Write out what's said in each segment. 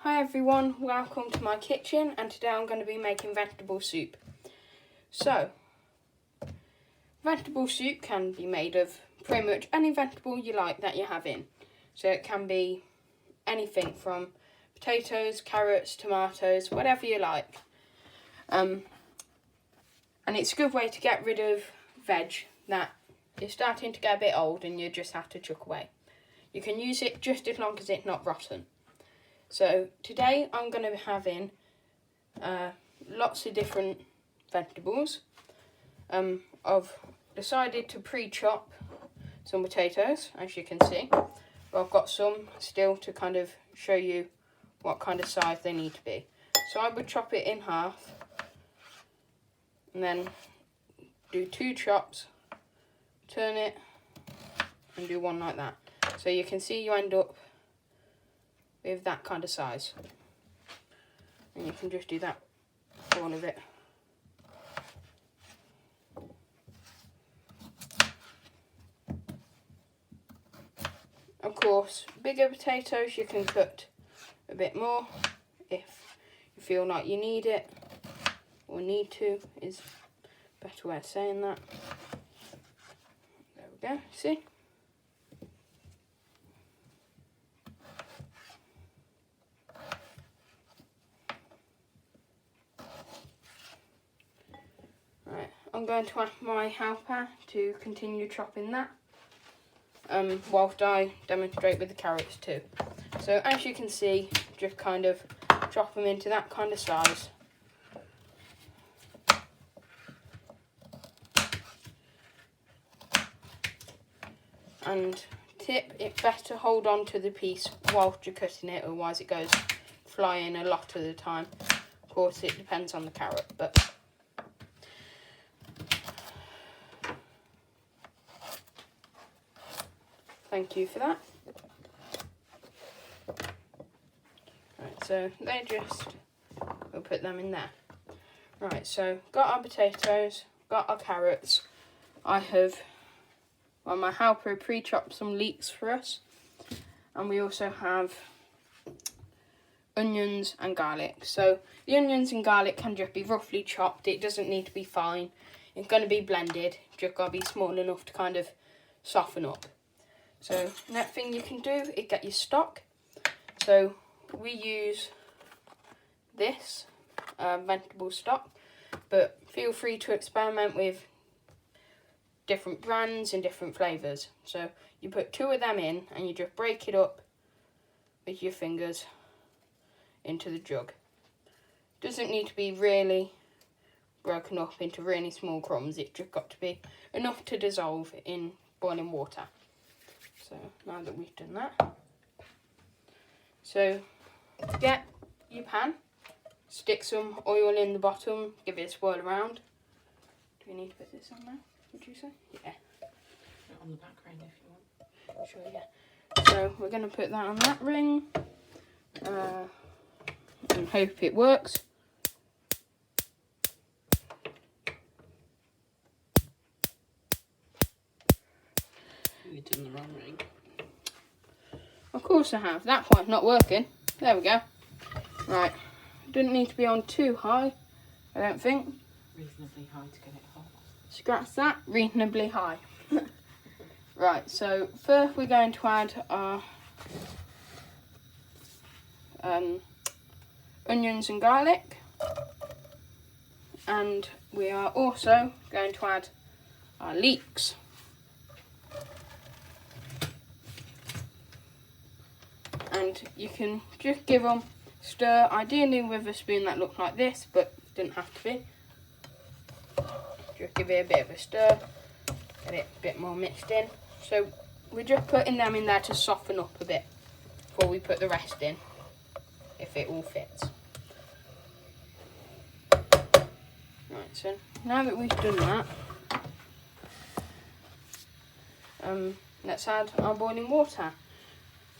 Hi everyone, welcome to my kitchen, and today I'm going to be making vegetable soup. So, vegetable soup can be made of pretty much any vegetable you like that you're having. So it can be anything from potatoes, carrots, tomatoes, whatever you like. And it's a good way to get rid of veg that is starting to get a bit old and you just have to chuck away. You can use it just as long as it's not rotten. So today I'm going to be having lots of different vegetables. I've decided to pre-chop some potatoes, as you can see. But I've got some still to kind of show you what kind of size they need to be. So I would chop it in half and then do 2 chops, turn it and do one like that. So you can see you end up with that kind of size, and you can just do that for all of it. Of course, bigger potatoes you can cut a bit more if you feel like you need it, or need to is a better way of saying that. There we go, see? I'm going to ask my helper to continue chopping that whilst I demonstrate with the carrots too. So as you can see, just kind of chop them into that kind of size. And tip, it's best to hold on to the piece whilst you're cutting it, otherwise it goes flying a lot of the time. Of course it depends on the carrot, but thank you for that. Right, so we'll put them in there. Right, so got our potatoes, got our carrots. My helper pre-chopped some leeks for us. And we also have onions and garlic. So the onions and garlic can just be roughly chopped. It doesn't need to be fine. It's going to be blended. Just got to be small enough to kind of soften up. So next thing you can do is get your stock. So we use this vegetable stock, but feel free to experiment with different brands and different flavours. So you put 2 of them in and you just break it up with your fingers into the jug. Doesn't need to be really broken up into really small crumbs. It's just got to be enough to dissolve in boiling water. So now that we've done that, so get your pan, stick some oil in the bottom, give it a swirl around. Do we need to put this on there, would you say? Yeah. Put it on the back ring if you want. Sure, yeah. So we're going to put that on that ring and hope it works. You've done the wrong ring. Of course I have. That one's not working. There we go. Right. Didn't need to be on too high, I don't think. Reasonably high to get it hot. Scratch that. Reasonably high. Right, so first we're going to add our onions and garlic. And we are also going to add our leeks. And you can just give them a stir, ideally with a spoon that looks like this, but doesn't have to be. Just give it a bit of a stir, get it a bit more mixed in. So we're just putting them in there to soften up a bit before we put the rest in, if it all fits. Right, so now that we've done that, let's add our boiling water.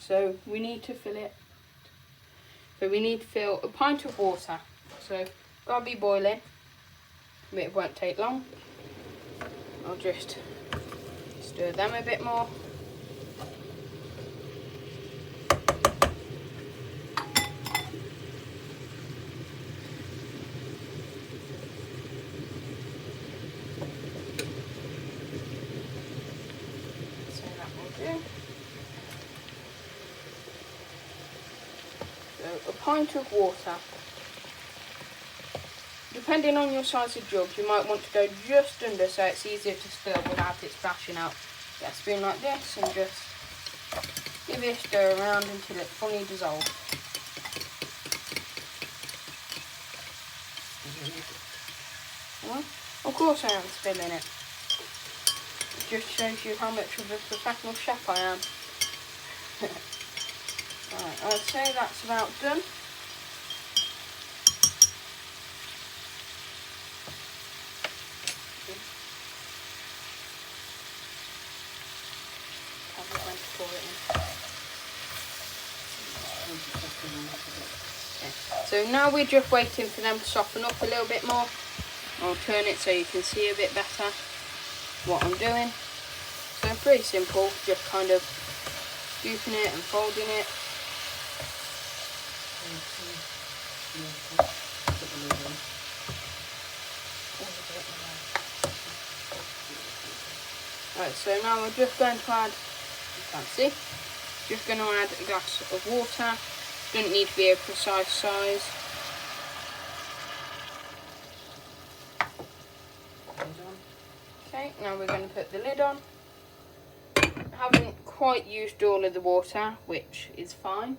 So we need to fill it. So we need to fill a pint of water. So gotta be boiling, but it won't take long. I'll just stir them a bit more. So a pint of water. Depending on your size of jug, you might want to go just under so it's easier to spill without it splashing out. Get a spoon like this and just give it a stir around until it fully dissolves. Well, of course I am spilling it. It just shows you how much of a professional chef I am. Right, I'd say that's about done. So now we're just waiting for them to soften up a little bit more. I'll turn it so you can see a bit better what I'm doing. So pretty simple, just kind of scooping it and folding it. Right, so now we're just going to add, you can't see, just going to add a glass of water. Doesn't need to be a precise size. Okay, now we're going to put the lid on. I haven't quite used all of the water, which is fine.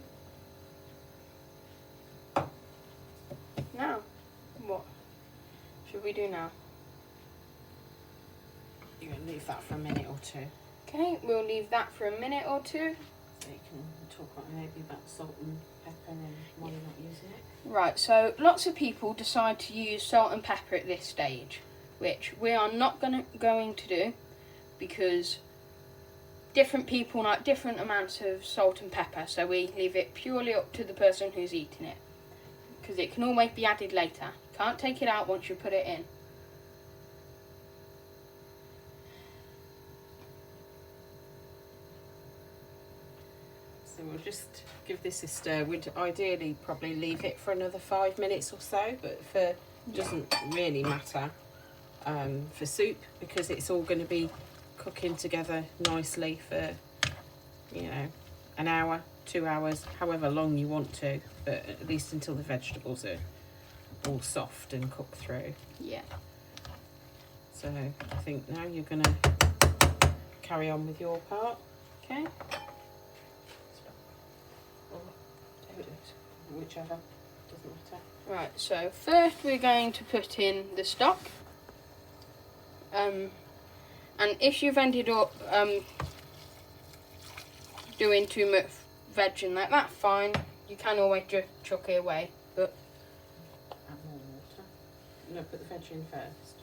Now, what should we do now? You're going to leave that for a minute or two. Okay, we'll leave that for a minute or two. So you can talk maybe about salt and pepper and why you're not using it. Right, so lots of people decide to use salt and pepper at this stage, which we are not going to do, because different people like different amounts of salt and pepper, so we leave it purely up to the person who's eating it, because it can always be added later. Can't take it out once you put it in. So we'll just give this a stir. We'd ideally probably leave it for another 5 minutes or so, but it doesn't really matter for soup, because it's all going to be cooking together nicely for, you know, an hour, 2 hours, however long you want to, but at least until the vegetables are all soft and cooked through. Yeah. So I think now you're going to carry on with your part. Okay. Whichever, doesn't matter. Right, so first we're going to put in the stock. And if you've ended up doing too much veg and like that, fine. You can always just chuck it away. But add more water. No, put the veg in first.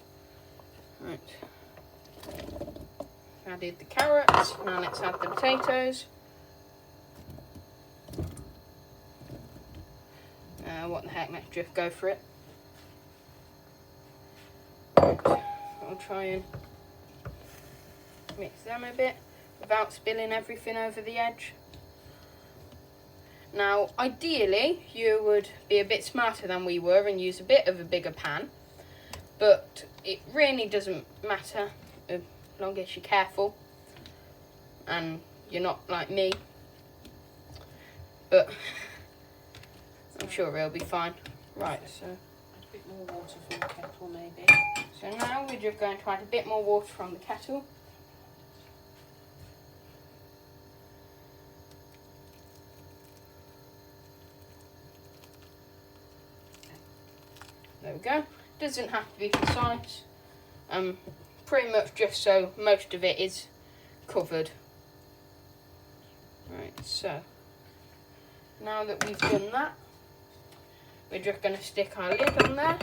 right. Added the carrots. Now let's add the potatoes. What the heck, let's just go for it. Right. I'll try and mix them a bit without spilling everything over the edge. Now, ideally, you would be a bit smarter than we were and use a bit of a bigger pan, but it really doesn't matter as long as you're careful and you're not like me. But I'm sure it'll be fine. Right, so add a bit more water from the kettle maybe. So now we're just going to add a bit more water from the kettle. There we go. Doesn't have to be precise. Pretty much just so most of it is covered. Right, so now that we've done that, we're just going to stick our lid on there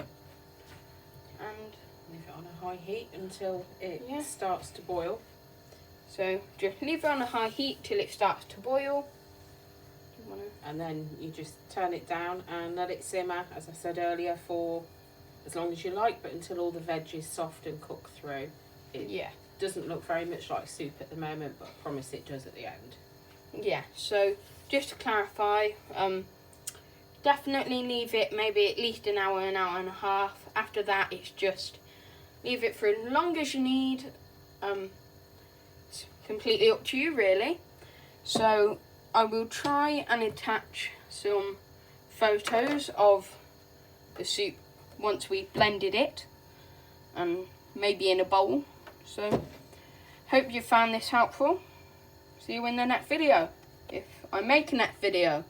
and leave it on a high heat until it starts to boil. So just leave it on a high heat till it starts to boil. And then you just turn it down and let it simmer, as I said earlier, for as long as you like, but until all the veg is soft and cooked through. It doesn't look very much like soup at the moment, but I promise it does at the end. Yeah, so just to clarify, definitely leave it maybe at least an hour and a half. After that, it's just leave it for as long as you need. It's completely up to you, really. So I will try and attach some photos of the soup once we blended it, and maybe in a bowl. So hope you found this helpful. See you in the next video, if I make a next video.